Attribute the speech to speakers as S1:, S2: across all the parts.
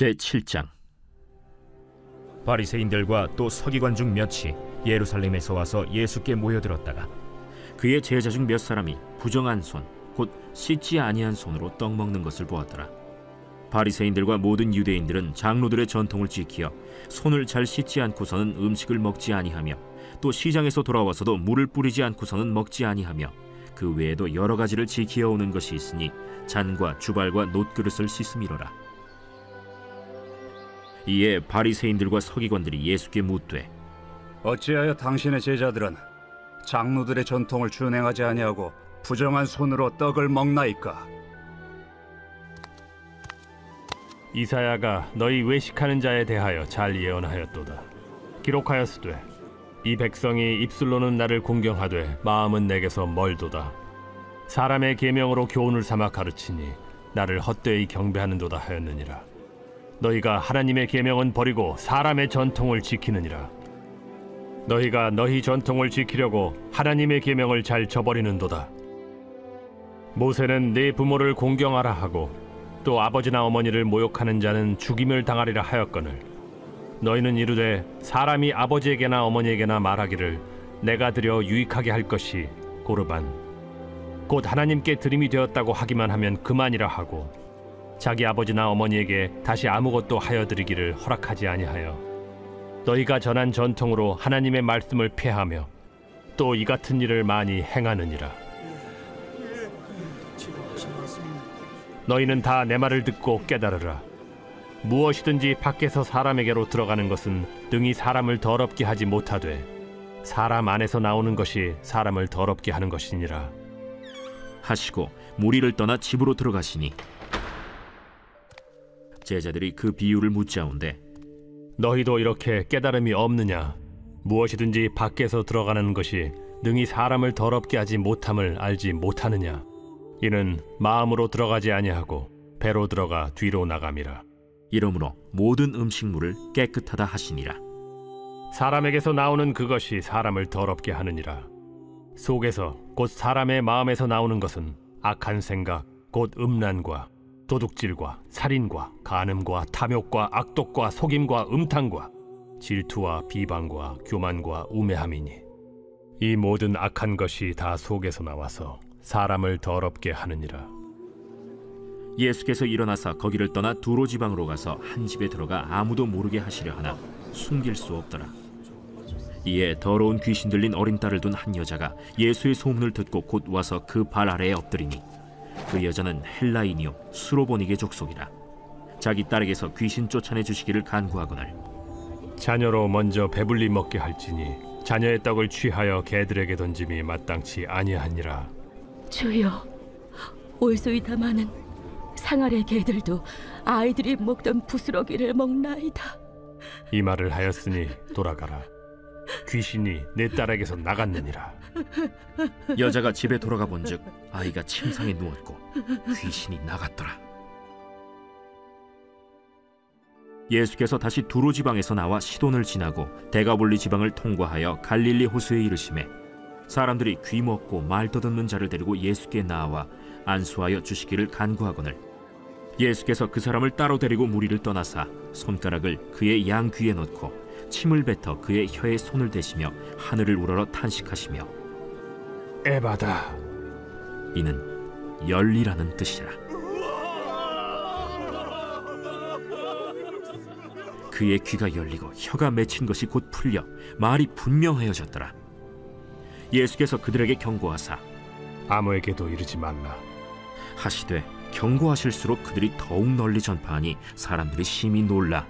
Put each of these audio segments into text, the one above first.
S1: 제7장. 바리새인들과 또 서기관 중 몇이 예루살렘에서 와서 예수께 모여들었다가 그의 제자 중 몇 사람이 부정한 손, 곧 씻지 아니한 손으로 떡 먹는 것을 보았더라. 바리새인들과 모든 유대인들은 장로들의 전통을 지키어 손을 잘 씻지 않고서는 음식을 먹지 아니하며, 또 시장에서 돌아와서도 물을 뿌리지 않고서는 먹지 아니하며, 그 외에도 여러 가지를 지키어 오는 것이 있으니 잔과 주발과 놋그릇을 씻음이로라. 이에 바리새인들과 서기관들이 예수께 묻되,
S2: 어찌하여 당신의 제자들은 장로들의 전통을 준행하지 아니하고 부정한 손으로 떡을 먹나이까?
S3: 이사야가 너희 외식하는 자에 대하여 잘 예언하였도다. 기록하였으되 이 백성이 입술로는 나를 공경하되 마음은 내게서 멀도다. 사람의 계명으로 교훈을 삼아 가르치니 나를 헛되이 경배하는도다 하였느니라. 너희가 하나님의 계명은 버리고 사람의 전통을 지키느니라. 너희가 너희 전통을 지키려고 하나님의 계명을 잘 저버리는도다. 모세는 네 부모를 공경하라 하고 또 아버지나 어머니를 모욕하는 자는 죽임을 당하리라 하였거늘, 너희는 이르되 사람이 아버지에게나 어머니에게나 말하기를 내가 드려 유익하게 할 것이 고르반, 곧 하나님께 드림이 되었다고 하기만 하면 그만이라 하고 자기 아버지나 어머니에게 다시 아무것도 하여 드리기를 허락하지 아니하여 너희가 전한 전통으로 하나님의 말씀을 폐하며 또 이 같은 일을 많이 행하느니라. 너희는 다 내 말을 듣고 깨달으라. 무엇이든지 밖에서 사람에게로 들어가는 것은 능히 사람을 더럽게 하지 못하되 사람 안에서 나오는 것이 사람을 더럽게 하는 것이니라
S1: 하시고 무리를 떠나 집으로 들어가시니 제자들이 그 비유를 묻자온데,
S3: 너희도 이렇게 깨달음이 없느냐? 무엇이든지 밖에서 들어가는 것이 능히 사람을 더럽게 하지 못함을 알지 못하느냐? 이는 마음으로 들어가지 아니하고 배로 들어가 뒤로 나감이라.
S1: 이러므로 모든 음식물을 깨끗하다 하시니라.
S3: 사람에게서 나오는 그것이 사람을 더럽게 하느니라. 속에서 곧 사람의 마음에서 나오는 것은 악한 생각, 곧 음란과 도둑질과 살인과 간음과 탐욕과 악독과 속임과 음탕과 질투와 비방과 교만과 우매함이니 이 모든 악한 것이 다 속에서 나와서 사람을 더럽게 하느니라.
S1: 예수께서 일어나사 거기를 떠나 두로 지방으로 가서 한 집에 들어가 아무도 모르게 하시려 하나 숨길 수 없더라. 이에 더러운 귀신 들린 어린 딸을 둔 한 여자가 예수의 소문을 듣고 곧 와서 그 발 아래에 엎드리니, 그 여자는 헬라인이요 수로보니게 족속이라. 자기 딸에게서 귀신 쫓아내 주시기를 간구하거늘,
S3: 자녀로 먼저 배불리 먹게 할지니 자녀의 떡을 취하여 개들에게 던짐이 마땅치 아니하니라.
S4: 주여, 올소이다 마는 상아래 개들도 아이들이 먹던 부스러기를 먹나이다.
S3: 이 말을 하였으니 돌아가라. 귀신이 내 딸에게서 나갔느니라.
S1: 여자가 집에 돌아가 본즉 아이가 침상에 누웠고 귀신이 나갔더라. 예수께서 다시 두로 지방에서 나와 시돈을 지나고 데가볼리 지방을 통과하여 갈릴리 호수에 이르시매, 사람들이 귀 먹고 말 더듬는 자를 데리고 예수께 나와 안수하여 주시기를 간구하거늘, 예수께서 그 사람을 따로 데리고 무리를 떠나사 손가락을 그의 양 귀에 넣고 침을 뱉어 그의 혀에 손을 대시며 하늘을 우러러 탄식하시며,
S3: 에바다,
S1: 이는 열리라는 뜻이라. 그의 귀가 열리고 혀가 맺힌 것이 곧 풀려 말이 분명하여졌더라. 예수께서 그들에게 경고하사
S3: 아무에게도 이르지 말라
S1: 하시되, 경고하실수록 그들이 더욱 널리 전파하니 사람들이 심히 놀라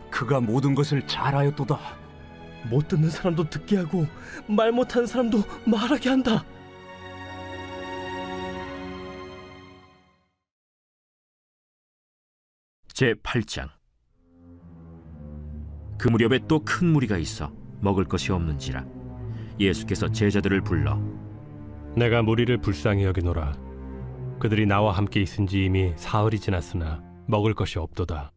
S2: 그가 모든 것을 잘하였도다.
S5: 못 듣는 사람도 듣게 하고 말 못하는 사람도 말하게 한다.
S1: 제8장. 그 무렵에 또 큰 무리가 있어 먹을 것이 없는지라 예수께서 제자들을 불러
S3: 내가 무리를 불쌍히 여기노라. 그들이 나와 함께 있은지 이미 사흘이 지났으나 먹을 것이 없도다.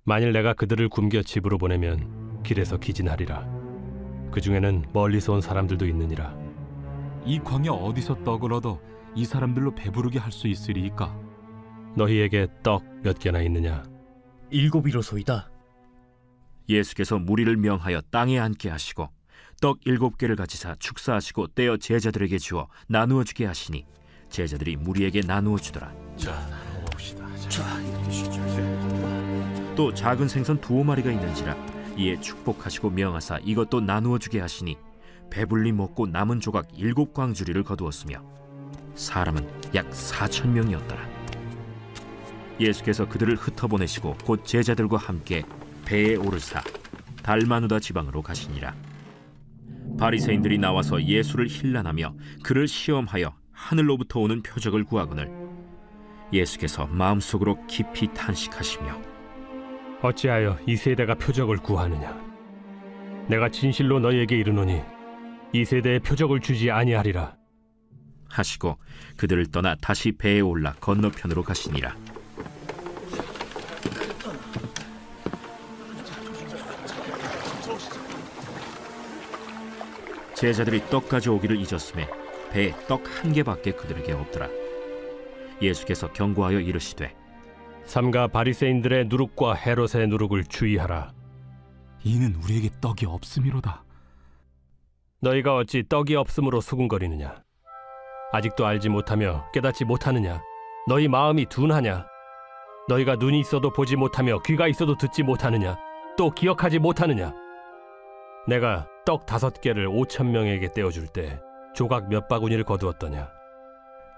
S3: 만일 내가 그들을 굶겨 집으로 보내면 길에서 기진하리라. 그 중에는 멀리서 온 사람들도 있느니라.
S6: 이 광야 어디서 떡을 얻어 이 사람들로 배부르게 할 수 있으리이까?
S3: 너희에게 떡 몇 개나 있느냐?
S5: 7이로소이다.
S1: 예수께서 무리를 명하여 땅에 앉게 하시고 떡 7개를 가지사 축사하시고 떼어 제자들에게 주어 나누어 주게 하시니 제자들이 무리에게 나누어 주더라. 또 작은 생선 2마리가 있는지라 이에 축복하시고 명하사 이것도 나누어 주게 하시니 배불리 먹고 남은 조각 7광주리를 거두었으며 사람은 약 4,000명이었더라. 예수께서 그들을 흩어보내시고 곧 제자들과 함께 배에 오르사 달마누다 지방으로 가시니라. 바리새인들이 나와서 예수를 힐난하며 그를 시험하여 하늘로부터 오는 표적을 구하거늘 예수께서 마음속으로 깊이 탄식하시며
S3: 어찌하여 이 세대가 표적을 구하느냐? 내가 진실로 너희에게 이르노니 이 세대에 표적을 주지 아니하리라
S1: 하시고 그들을 떠나 다시 배에 올라 건너편으로 가시니라. 제자들이 떡 가져오기를 잊었음에 배에 떡 1개밖에 그들에게 없더라. 예수께서 경고하여 이르시되
S3: 삼가 바리새인들의 누룩과 헤롯의 누룩을 주의하라.
S6: 이는 우리에게 떡이 없음이로다.
S3: 너희가 어찌 떡이 없음으로 수군거리느냐? 아직도 알지 못하며 깨닫지 못하느냐? 너희 마음이 둔하냐? 너희가 눈이 있어도 보지 못하며 귀가 있어도 듣지 못하느냐? 또 기억하지 못하느냐? 내가 떡 5개를 5,000명에게 떼어줄 때 조각 몇 바구니를 거두었더냐?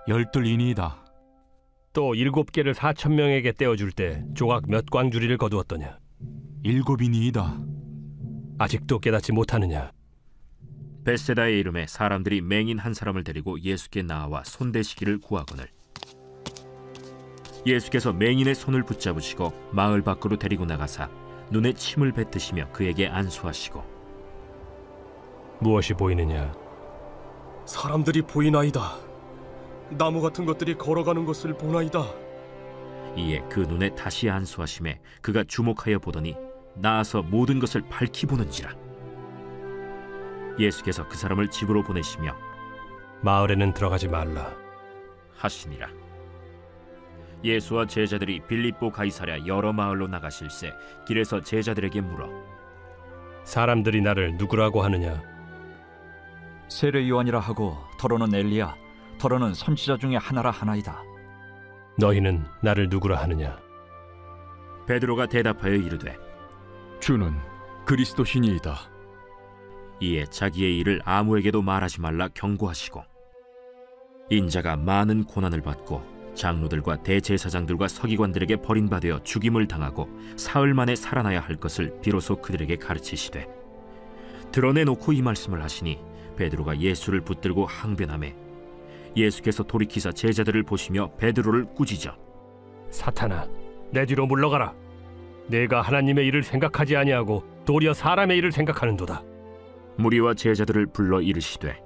S6: 12이니이다.
S3: 또 7개를 4,000명에게 떼어줄 때 조각 몇 광주리를 거두었더냐?
S6: 7이니이다.
S3: 아직도 깨닫지 못하느냐?
S1: 벳세다의 이름에 사람들이 맹인 한 사람을 데리고 예수께 나와 손대시기를 구하거늘 예수께서 맹인의 손을 붙잡으시고 마을 밖으로 데리고 나가사 눈에 침을 뱉으시며 그에게 안수하시고
S3: 무엇이 보이느냐?
S5: 사람들이 보이나이다. 나무 같은 것들이 걸어가는 것을 보나이다.
S1: 이에 그 눈에 다시 안수하심에 그가 주목하여 보더니 나아서 모든 것을 밝히 보는지라. 예수께서 그 사람을 집으로 보내시며
S3: 마을에는 들어가지 말라
S1: 하시니라. 예수와 제자들이 빌립보 가이사랴 여러 마을로 나가실새 길에서 제자들에게 물어
S3: 사람들이 나를 누구라고 하느냐?
S7: 세례 요한이라 하고 더러는 엘리야, 더러는 선지자 중에 하나라 하나이다.
S3: 너희는 나를 누구라 하느냐?
S1: 베드로가 대답하여 이르되
S8: 주는 그리스도시니이다.
S1: 이에 자기의 일을 아무에게도 말하지 말라 경고하시고 인자가 많은 고난을 받고 장로들과 대제사장들과 서기관들에게 버림받아 죽임을 당하고 사흘 만에 살아나야 할 것을 비로소 그들에게 가르치시되 드러내놓고 이 말씀을 하시니 베드로가 예수를 붙들고 항변하매 예수께서 돌이키사 제자들을 보시며 베드로를 꾸짖어
S3: 사탄아, 내 뒤로 물러가라. 내가 하나님의 일을 생각하지 아니하고 도리어 사람의 일을 생각하는도다.
S1: 무리와 제자들을 불러 이르시되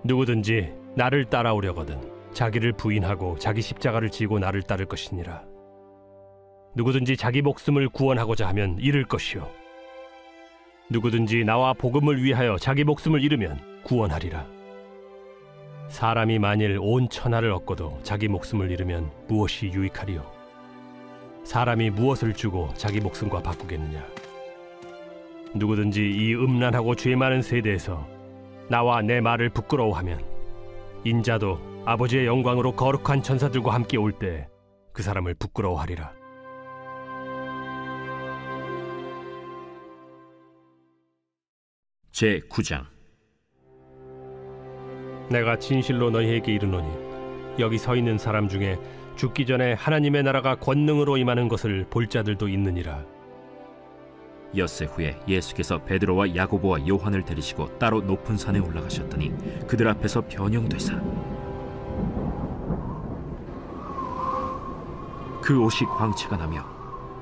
S3: 누구든지 나를 따라오려거든 자기를 부인하고 자기 십자가를 지고 나를 따를 것이니라. 누구든지 자기 목숨을 구원하고자 하면 잃을 것이요 누구든지 나와 복음을 위하여 자기 목숨을 잃으면 구원하리라. 사람이 만일 온 천하를 얻고도 자기 목숨을 잃으면 무엇이 유익하리요? 사람이 무엇을 주고 자기 목숨과 바꾸겠느냐? 누구든지 이 음란하고 죄 많은 세대에서 나와 내 말을 부끄러워하면 인자도 아버지의 영광으로 거룩한 천사들과 함께 올 때 그 사람을 부끄러워하리라.
S1: 제9장
S3: 내가 진실로 너희에게 이르노니 여기 서 있는 사람 중에 죽기 전에 하나님의 나라가 권능으로 임하는 것을 볼 자들도 있느니라.
S1: 엿새 후에 예수께서 베드로와 야고보와 요한을 데리시고 따로 높은 산에 올라가셨더니 그들 앞에서 변형되사 그 옷이 광채가 나며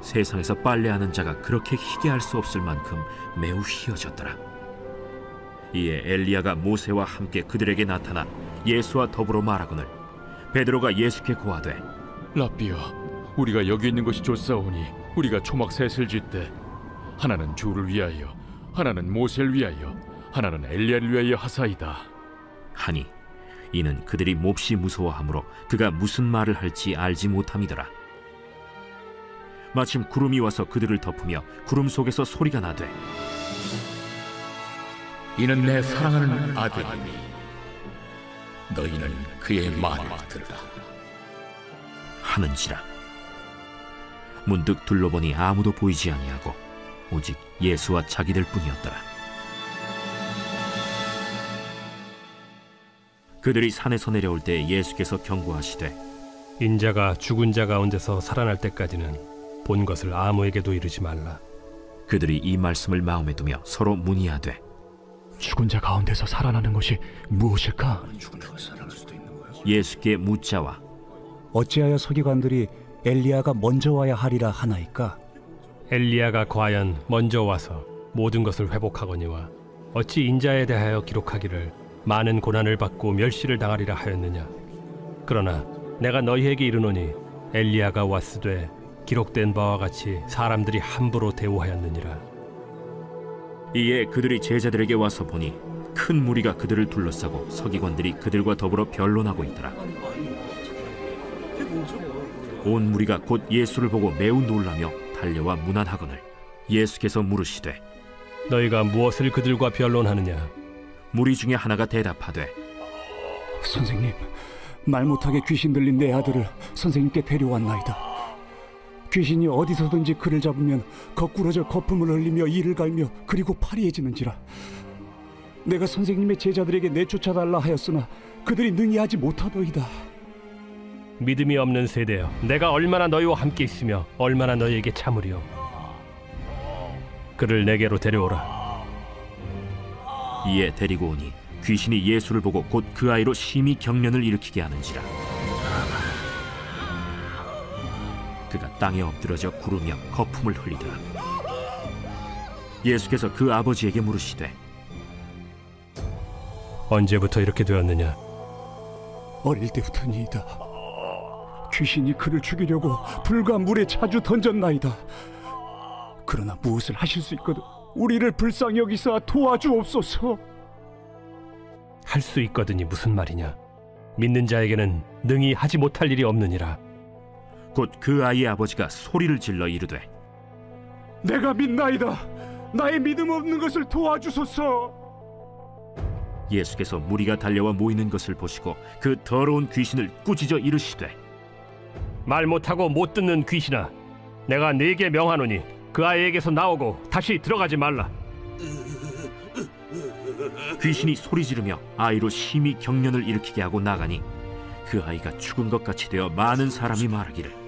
S1: 세상에서 빨래하는 자가 그렇게 희게 할 수 없을 만큼 매우 희어졌더라. 이에 엘리야가 모세와 함께 그들에게 나타나 예수와 더불어 말하거늘 베드로가 예수께 고하되
S8: 라삐여, 우리가 여기 있는 것이 좋사오니 우리가 초막 셋을 짓되 하나는 주를 위하여, 하나는 모세를 위하여, 하나는 엘리야를 위하여 하사이다
S1: 하니 이는 그들이 몹시 무서워하므로 그가 무슨 말을 할지 알지 못함이더라. 마침 구름이 와서 그들을 덮으며 구름 속에서 소리가 나되
S9: 이는 내 사랑하는 아들이니 너희는 그의 말을 들으라
S1: 하는지라. 문득 둘러보니 아무도 보이지 아니하고 오직 예수와 자기들 뿐이었더라. 그들이 산에서 내려올 때 예수께서 경고하시되
S3: 인자가 죽은 자 가운데서 살아날 때까지는 본 것을 아무에게도 이르지 말라.
S1: 그들이 이 말씀을 마음에 두며 서로 문의하되
S6: 죽은 자 가운데서 살아나는 것이 무엇일까?
S1: 예수께 묻자와
S2: 어찌하여 서기관들이 엘리야가 먼저 와야 하리라 하나이까?
S3: 엘리야가 과연 먼저 와서 모든 것을 회복하거니와 어찌 인자에 대하여 기록하기를 많은 고난을 받고 멸시를 당하리라 하였느냐. 그러나 내가 너희에게 이르노니 엘리야가 왔으되 기록된 바와 같이 사람들이 함부로 대우하였느니라.
S1: 이에 그들이 제자들에게 와서 보니 큰 무리가 그들을 둘러싸고 서기관들이 그들과 더불어 변론하고 있더라. 온 무리가 곧 예수를 보고 매우 놀라며 달려와 문안하거늘 예수께서 물으시되
S3: 너희가 무엇을 그들과 변론하느냐.
S1: 무리 중에 하나가 대답하되
S2: 선생님, 말 못하게 귀신 들린 내 아들을 선생님께 데려왔나이다. 귀신이 어디서든지 그를 잡으면 거꾸러져 거품을 흘리며 이를 갈며 그리고 파리해지는지라. 내가 선생님의 제자들에게 내쫓아달라 하였으나 그들이 능히 하지 못하더이다.
S3: 믿음이 없는 세대여, 내가 얼마나 너희와 함께 있으며 얼마나 너희에게 참으리요. 그를 내게로 데려오라.
S1: 이에 데리고 오니 귀신이 예수를 보고 곧 그 아이로 심히 경련을 일으키게 하는지라. 그가 땅에 엎드러져 구르며 거품을 흘리더라. 예수께서 그 아버지에게 물으시되
S3: 언제부터 이렇게 되었느냐.
S2: 어릴 때부터니이다. 귀신이 그를 죽이려고 불과 물에 자주 던졌나이다. 그러나 무엇을 하실 수 있거든 우리를 불쌍히 여기사 도와주옵소서.
S3: 할 수 있거든이 무슨 말이냐. 믿는 자에게는 능히 하지 못할 일이 없느니라.
S1: 곧 그 아이의 아버지가 소리를 질러 이르되
S2: 내가 믿나이다. 나의 믿음 없는 것을 도와주소서.
S1: 예수께서 무리가 달려와 모이는 것을 보시고 그 더러운 귀신을 꾸짖어 이르시되
S3: 말 못하고 못 듣는 귀신아, 내가 네게 명하노니 그 아이에게서 나오고 다시 들어가지 말라.
S1: 귀신이 소리 지르며 아이로 심히 경련을 일으키게 하고 나가니 그 아이가 죽은 것 같이 되어 많은 사람이 말하기를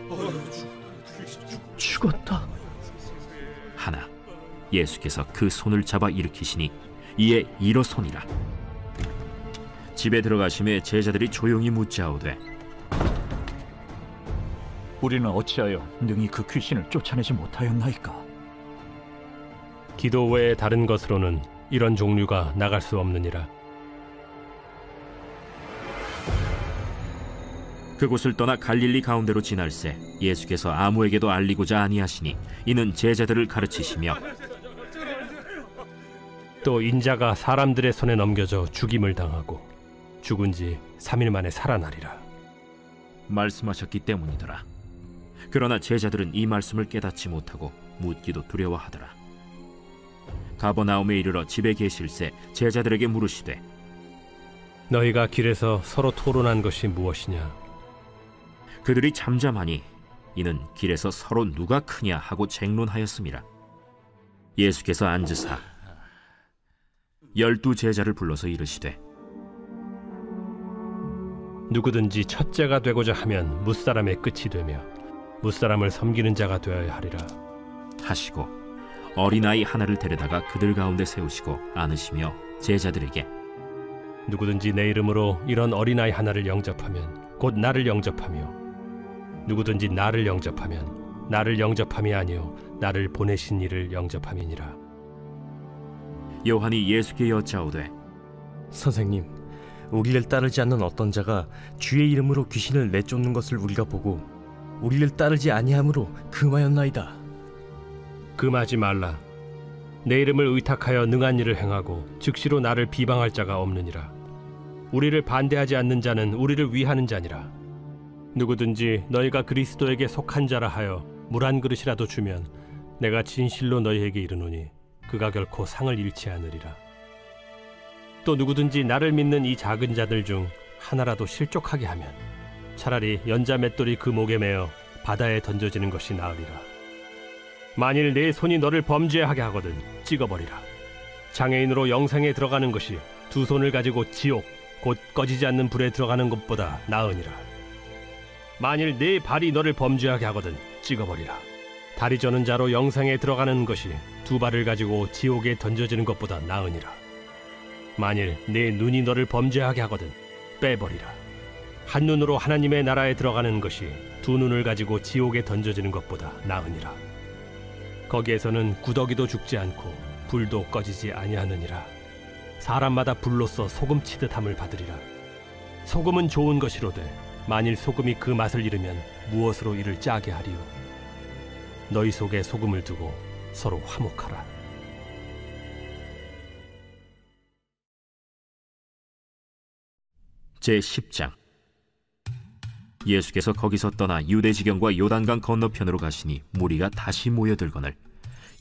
S5: 죽었다
S1: 하나 예수께서 그 손을 잡아 일으키시니 이에 일어서니라. 집에 들어가심에 제자들이 조용히 묻자오되
S7: 우리는 어찌하여 능히 그 귀신을 쫓아내지 못하였나이까?
S3: 기도 외에 다른 것으로는 이런 종류가 나갈 수 없느니라.
S1: 그곳을 떠나 갈릴리 가운데로 지날새 예수께서 아무에게도 알리고자 아니하시니 이는 제자들을 가르치시며
S3: 또 인자가 사람들의 손에 넘겨져 죽임을 당하고 죽은 지 3일 만에 살아나리라
S1: 말씀하셨기 때문이더라. 그러나 제자들은 이 말씀을 깨닫지 못하고 묻기도 두려워하더라. 가버나움에 이르러 집에 계실새 제자들에게 물으시되
S3: 너희가 길에서 서로 토론한 것이 무엇이냐.
S1: 그들이 잠잠하니 이는 길에서 서로 누가 크냐 하고 쟁론하였음이라. 예수께서 앉으사 12 제자를 불러서 이르시되
S3: 누구든지 첫째가 되고자 하면 무사람의 끝이 되며 무사람을 섬기는 자가 되어야 하리라
S1: 하시고 어린아이 하나를 데려다가 그들 가운데 세우시고 안으시며 제자들에게
S3: 누구든지 내 이름으로 이런 어린아이 하나를 영접하면 곧 나를 영접하며 누구든지 나를 영접하면 나를 영접함이 아니요 나를 보내신 이를 영접함이니라.
S1: 요한이 예수께 여짜오되
S5: 선생님, 우리를 따르지 않는 어떤 자가 주의 이름으로 귀신을 내쫓는 것을 우리가 보고 우리를 따르지 아니함으로 금하였나이다.
S3: 금하지 말라. 내 이름을 의탁하여 능한 일을 행하고 즉시로 나를 비방할 자가 없느니라. 우리를 반대하지 않는 자는 우리를 위하는 자니라. 누구든지 너희가 그리스도에게 속한 자라 하여 물 한 그릇이라도 주면 내가 진실로 너희에게 이르노니 그가 결코 상을 잃지 않으리라. 또 누구든지 나를 믿는 이 작은 자들 중 하나라도 실족하게 하면 차라리 연자 맷돌이 그 목에 매어 바다에 던져지는 것이 나으리라. 만일 내 손이 너를 범죄하게 하거든 찍어버리라. 장애인으로 영생에 들어가는 것이 두 손을 가지고 지옥 곧 꺼지지 않는 불에 들어가는 것보다 나으니라. 만일 네 발이 너를 범죄하게 하거든 찍어버리라. 다리 저는 자로 영생에 들어가는 것이 두 발을 가지고 지옥에 던져지는 것보다 나으니라. 만일 네 눈이 너를 범죄하게 하거든 빼버리라. 한 눈으로 하나님의 나라에 들어가는 것이 두 눈을 가지고 지옥에 던져지는 것보다 나으니라. 거기에서는 구더기도 죽지 않고 불도 꺼지지 아니하느니라. 사람마다 불로써 소금 치듯함을 받으리라. 소금은 좋은 것이로되 만일 소금이 그 맛을 잃으면 무엇으로 이를 짜게 하리요. 너희 속에 소금을 두고 서로 화목하라.
S1: 제10장. 예수께서 거기서 떠나 유대 지경과 요단강 건너편으로 가시니 무리가 다시 모여들거늘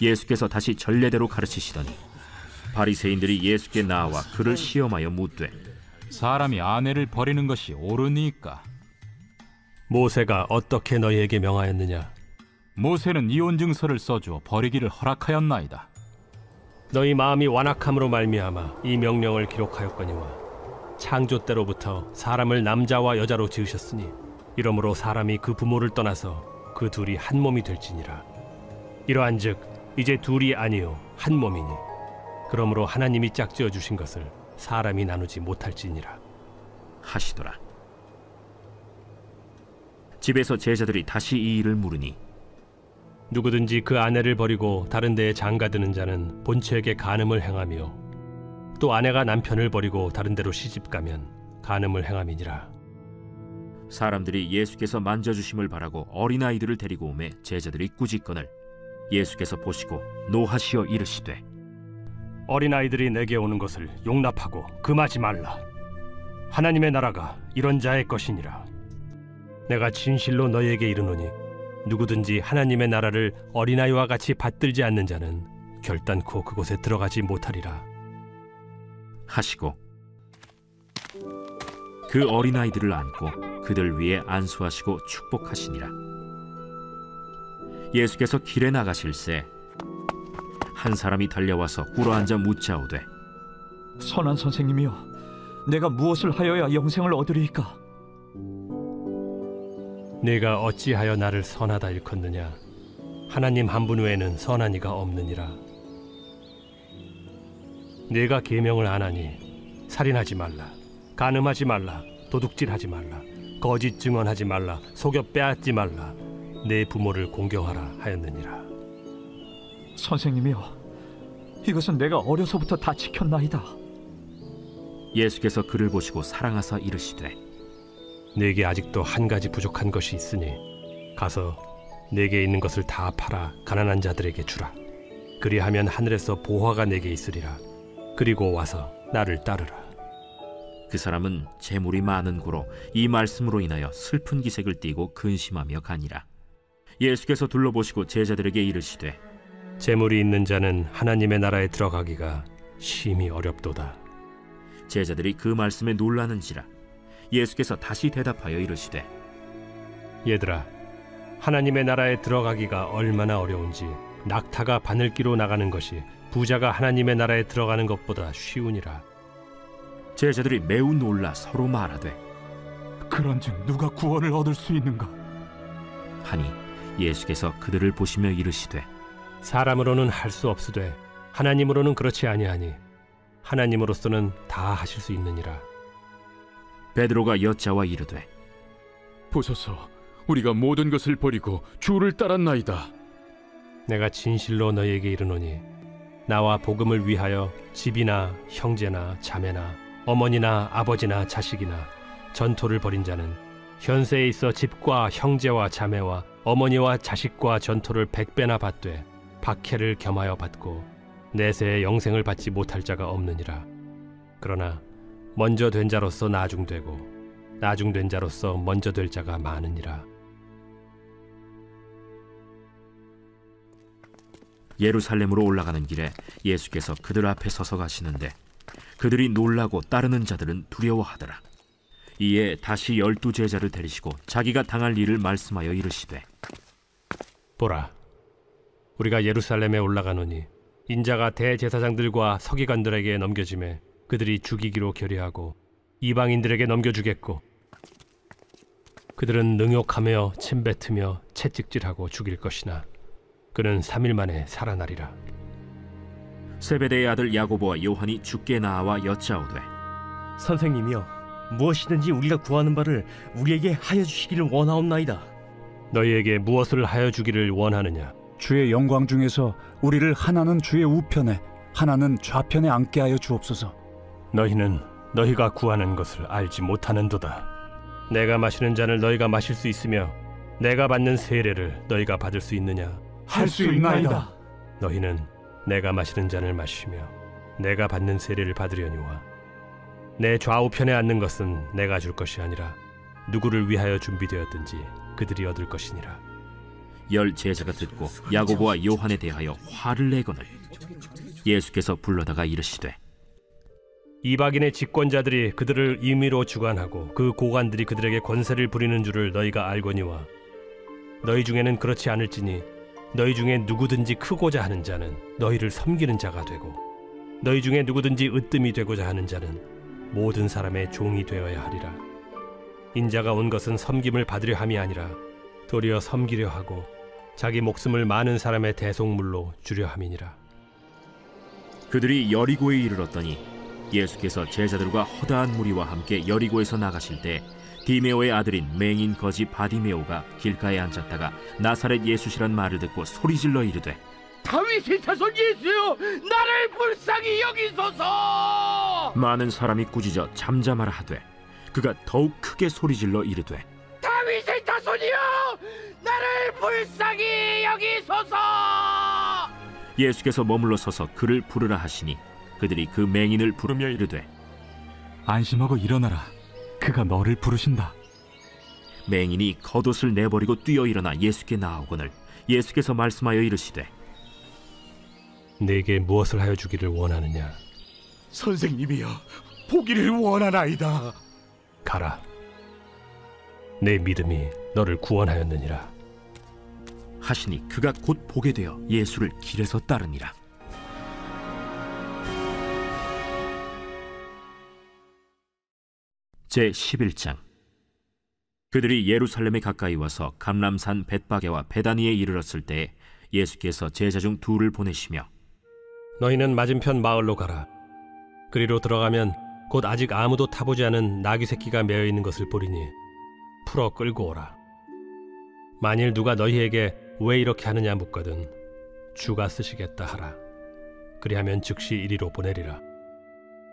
S1: 예수께서 다시 전례대로 가르치시더니 바리새인들이 예수께 나와 그를 시험하여 묻되
S10: 사람이 아내를 버리는 것이 옳으니까?
S3: 모세가 어떻게 너희에게 명하였느냐?
S10: 모세는 이혼 증서를 써주어 버리기를 허락하였나이다.
S3: 너희 마음이 완악함으로 말미암아 이 명령을 기록하였거니와 창조 때로부터 사람을 남자와 여자로 지으셨으니 이러므로 사람이 그 부모를 떠나서 그 둘이 한 몸이 될지니라. 이러한즉 이제 둘이 아니요 한 몸이니 그러므로 하나님이 짝지어 주신 것을 사람이 나누지 못할지니라
S1: 하시더라. 집에서 제자들이 다시 이 일을 물으니
S3: 누구든지 그 아내를 버리고 다른 데에 장가드는 자는 본처에게 간음을 행하며 또 아내가 남편을 버리고 다른 데로 시집가면 간음을 행함이니라.
S1: 사람들이 예수께서 만져주심을 바라고 어린아이들을 데리고 오매 제자들이 꾸짖거늘 예수께서 보시고 노하시어 이르시되
S3: 어린아이들이 내게 오는 것을 용납하고 금하지 말라. 하나님의 나라가 이런 자의 것이니라. 내가 진실로 너희에게 이르노니 누구든지 하나님의 나라를 어린아이와 같이 받들지 않는 자는 결단코 그곳에 들어가지 못하리라
S1: 하시고 그 어린아이들을 안고 그들 위에 안수하시고 축복하시니라. 예수께서 길에 나가실새 한 사람이 달려와서 꿇어앉아 묻자오되
S7: 선한 선생님이여, 내가 무엇을 하여야 영생을 얻으리이까?
S3: 네가 어찌하여 나를 선하다 일컫느냐? 하나님 한 분 외에는 선한 이가 없느니라. 네가 계명을 안 하니 살인하지 말라, 간음하지 말라, 도둑질하지 말라, 거짓 증언하지 말라, 속여 빼앗지 말라, 내 부모를 공경하라 하였느니라.
S7: 선생님이여, 이것은 내가 어려서부터 다 지켰나이다.
S1: 예수께서 그를 보시고 사랑하사 이르시되
S3: 네게 아직도 한 가지 부족한 것이 있으니 가서 네게 있는 것을 다 팔아 가난한 자들에게 주라. 그리하면 하늘에서 보화가 네게 있으리라. 그리고 와서 나를 따르라.
S1: 그 사람은 재물이 많은 고로 이 말씀으로 인하여 슬픈 기색을 띠고 근심하며 가니라. 예수께서 둘러보시고 제자들에게 이르시되
S3: 재물이 있는 자는 하나님의 나라에 들어가기가 심히 어렵도다.
S1: 제자들이 그 말씀에 놀라는지라. 예수께서 다시 대답하여 이르시되
S3: 얘들아, 하나님의 나라에 들어가기가 얼마나 어려운지 낙타가 바늘기로 나가는 것이 부자가 하나님의 나라에 들어가는 것보다 쉬우니라.
S1: 제자들이 매우 놀라 서로 말하되
S6: 그런즉 누가 구원을 얻을 수 있는가?
S1: 하니 예수께서 그들을 보시며 이르시되
S3: 사람으로는 할 수 없으되 하나님으로는 그렇지 아니하니 하나님으로서는 다 하실 수 있느니라.
S1: 베드로가 여짜와 이르되
S8: 보소서, 우리가 모든 것을 버리고 주를 따랐나이다.
S3: 내가 진실로 너희에게 이르노니 나와 복음을 위하여 집이나 형제나 자매나 어머니나 아버지나 자식이나 전토를 벌인 자는 현세에 있어 집과 형제와 자매와 어머니와 자식과 전토를 100배나 받되 박해를 겸하여 받고 내세에 영생을 받지 못할 자가 없느니라. 그러나 먼저 된 자로서 나중되고 나중된 자로서 먼저 될 자가 많으니라.
S1: 예루살렘으로 올라가는 길에 예수께서 그들 앞에 서서 가시는데 그들이 놀라고 따르는 자들은 두려워하더라. 이에 다시 12 제자를 데리시고 자기가 당할 일을 말씀하여 이르시되,
S3: 보라, 우리가 예루살렘에 올라가노니 인자가 대제사장들과 서기관들에게 넘겨지매 그들이 죽이기로 결의하고 이방인들에게 넘겨주겠고 그들은 능욕하며 침뱉으며 채찍질하고 죽일 것이나 그는 3일 만에 살아나리라.
S1: 세베대의 아들 야고보와 요한이 주께 나와 여짜오되,
S5: 선생님이여, 무엇이든지 우리가 구하는 바를 우리에게 하여 주시기를 원하옵나이다.
S3: 너희에게 무엇을 하여 주기를 원하느냐?
S2: 주의 영광 중에서 우리를 하나는 주의 우편에 하나는 좌편에 앉게 하여 주옵소서.
S3: 너희는 너희가 구하는 것을 알지 못하는도다. 내가 마시는 잔을 너희가 마실 수 있으며 내가 받는 세례를 너희가 받을 수 있느냐?
S2: 할 수 있나이다.
S3: 너희는 내가 마시는 잔을 마시며 내가 받는 세례를 받으려니와 내 좌우편에 앉는 것은 내가 줄 것이 아니라 누구를 위하여 준비되었든지 그들이 얻을 것이니라.
S1: 10 제자가 듣고 야고보와 요한에 대하여 화를 내거늘 예수께서 불러다가 이르시되,
S3: 이방인의 집권자들이 그들을 임의로 주관하고 그 고관들이 그들에게 권세를 부리는 줄을 너희가 알거니와 너희 중에는 그렇지 않을지니 너희 중에 누구든지 크고자 하는 자는 너희를 섬기는 자가 되고 너희 중에 누구든지 으뜸이 되고자 하는 자는 모든 사람의 종이 되어야 하리라. 인자가 온 것은 섬김을 받으려 함이 아니라 도리어 섬기려 하고 자기 목숨을 많은 사람의 대속물로 주려 함이니라.
S1: 그들이 여리고에 이르렀더니 예수께서 제자들과 허다한 무리와 함께 여리고에서 나가실 때 디메오의 아들인 맹인 거지 바디메오가 길가에 앉았다가 나사렛 예수시란 말을 듣고 소리질러 이르되,
S9: 다윗의 자손 예수여, 나를 불쌍히 여기소서.
S1: 많은 사람이 꾸짖어 잠잠하라 하되 그가 더욱 크게 소리질러 이르되,
S9: 다윗의 자손이여, 나를 불쌍히 여기소서.
S1: 예수께서 머물러 서서 그를 부르라 하시니 그들이 그 맹인을 부르며 이르되,
S6: 안심하고 일어나라. 그가 너를 부르신다.
S1: 맹인이 겉옷을 내버리고 뛰어 일어나 예수께 나아오거늘 예수께서 말씀하여 이르시되,
S3: 내게 무엇을 하여 주기를 원하느냐?
S9: 선생님이여, 보기를 원하나이다.
S3: 가라. 내 믿음이 너를 구원하였느니라.
S1: 하시니 그가 곧 보게 되어 예수를 길에서 따르니라. 제11장. 그들이 예루살렘에 가까이 와서 감람산 벳바게와 베다니에 이르렀을 때 예수께서 제자 중 2를 보내시며,
S3: 너희는 맞은편 마을로 가라. 그리로 들어가면 곧 아직 아무도 타보지 않은 나귀 새끼가 매어 있는 것을 보리니 풀어 끌고 오라. 만일 누가 너희에게 왜 이렇게 하느냐 묻거든 주가 쓰시겠다 하라. 그리하면 즉시 이리로 보내리라.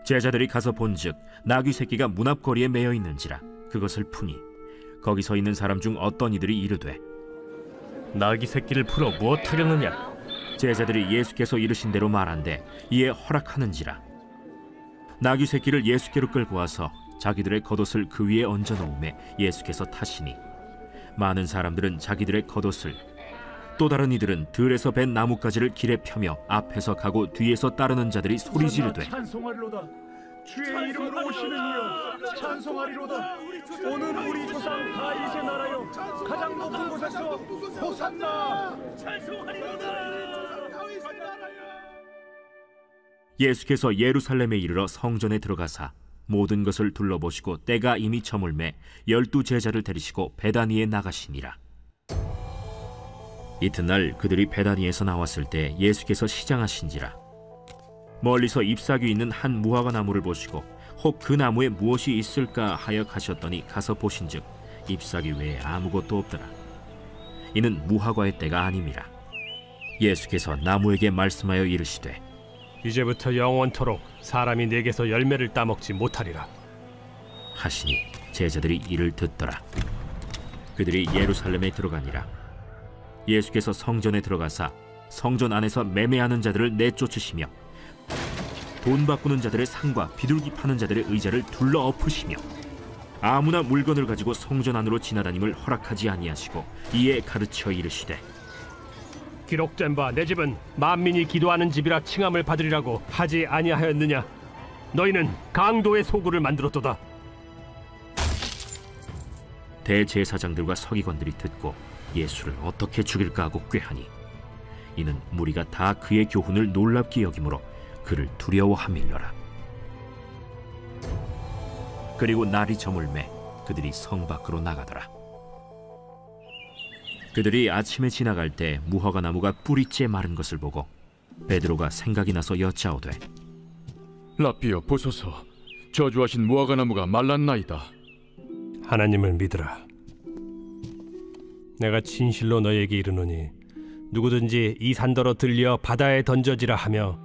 S1: 제자들이 가서 본즉 나귀 새끼가 문 앞거리에 매어 있는지라. 그것을 푸니 거기 서 있는 사람 중 어떤 이들이 이르되,
S5: 나귀 새끼를 풀어 무엇하려느냐?
S1: 제자들이 예수께서 이르신 대로 말한대 이에 허락하는지라. 나귀 새끼를 예수께로 끌고 와서 자기들의 겉옷을 그 위에 얹어 놓음에 예수께서 타시니 많은 사람들은 자기들의 겉옷을, 또 다른 이들은 들에서 벤 나뭇가지를 길에 펴며 앞에서 가고 뒤에서 따르는 자들이 소리 지르되,
S2: 찬송하리로다. 주의 이름으로 오시는 이여 찬송하리로다. 오늘 우리 조상 다윗의 나라여 가장 높은 곳에서 호산나.
S1: 예수께서 예루살렘에 이르러 성전에 들어가사 모든 것을 둘러보시고 때가 이미 저물매 12 제자를 데리시고 베다니에 나가시니라. 이튿날 그들이 베다니에서 나왔을 때 예수께서 시장하신지라. 멀리서 잎사귀 있는 한 무화과 나무를 보시고 혹 그 나무에 무엇이 있을까 하여 가셨더니 가서 보신즉 잎사귀 외에 아무것도 없더라. 이는 무화과의 때가 아님이라. 예수께서 나무에게 말씀하여 이르시되,
S3: 이제부터 영원토록 사람이 내게서 열매를 따먹지 못하리라
S1: 하시니 제자들이 이를 듣더라. 그들이 예루살렘에 들어가니라. 예수께서 성전에 들어가사 성전 안에서 매매하는 자들을 내쫓으시며 돈 바꾸는 자들의 상과 비둘기 파는 자들의 의자를 둘러 엎으시며 아무나 물건을 가지고 성전 안으로 지나다님을 허락하지 아니하시고 이에 가르쳐 이르시되,
S3: 기록된 바 내 집은 만민이 기도하는 집이라 칭함을 받으리라고 하지 아니하였느냐? 너희는 강도의 소굴을 만들었도다.
S1: 대제사장들과 서기관들이 듣고 예수를 어떻게 죽일까 하고 꾀하니 이는 무리가 다 그의 교훈을 놀랍게 여김으로 그를 두려워함일러라. 그리고 날이 저물매 그들이 성 밖으로 나가더라. 그들이 아침에 지나갈 때 무화과 나무가 뿌리째 마른 것을 보고 베드로가 생각이 나서 여짜오되
S8: 라삐여 보소서, 저주하신 무화과 나무가 말랐나이다.
S3: 하나님을 믿으라. 내가 진실로 너희에게 이르노니 누구든지 이 산더러 들려 바다에 던져지라 하며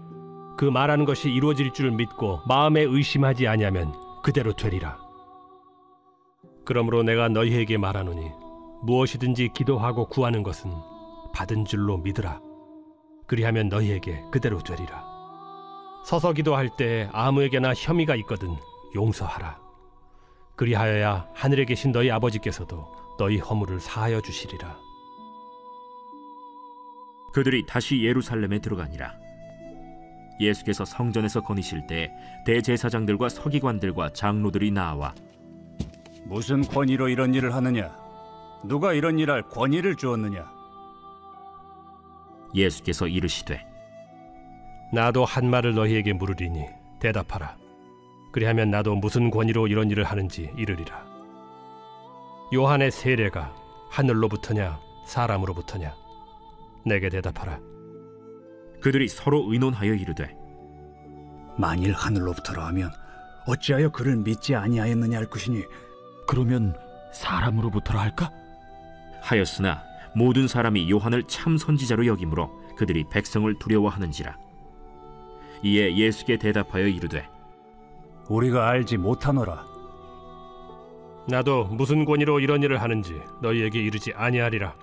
S3: 그 말하는 것이 이루어질 줄 믿고 마음에 의심하지 아니하면 그대로 되리라. 그러므로 내가 너희에게 말하노니 무엇이든지 기도하고 구하는 것은 받은 줄로 믿으라. 그리하면 너희에게 그대로 되리라. 서서 기도할 때 아무에게나 혐의가 있거든 용서하라. 그리하여야 하늘에 계신 너희 아버지께서도 너희 허물을 사하여 주시리라.
S1: 그들이 다시 예루살렘에 들어가니라. 예수께서 성전에서 거니실 때 대제사장들과 서기관들과 장로들이 나와
S2: 무슨 권위로 이런 일을 하느냐? 누가 이런 일할 권위를 주었느냐?
S1: 예수께서 이르시되
S3: 나도 한 말을 너희에게 물으리니 대답하라. 그리하면 나도 무슨 권위로 이런 일을 하는지 이르리라. 요한의 세례가 하늘로부터냐 사람으로부터냐? 내게 대답하라.
S1: 그들이 서로 의논하여 이르되
S2: 만일 하늘로부터라 하면 어찌하여 그를 믿지 아니하였느냐 할 것이니
S6: 그러면 사람으로부터라 할까?
S1: 하였으나 모든 사람이 요한을 참 선지자로 여기므로 그들이 백성을 두려워하는지라. 이에 예수께 대답하여 이르되
S2: 우리가 알지 못하노라.
S3: 나도 무슨 권위로 이런 일을 하는지 너희에게 이르지 아니하리라.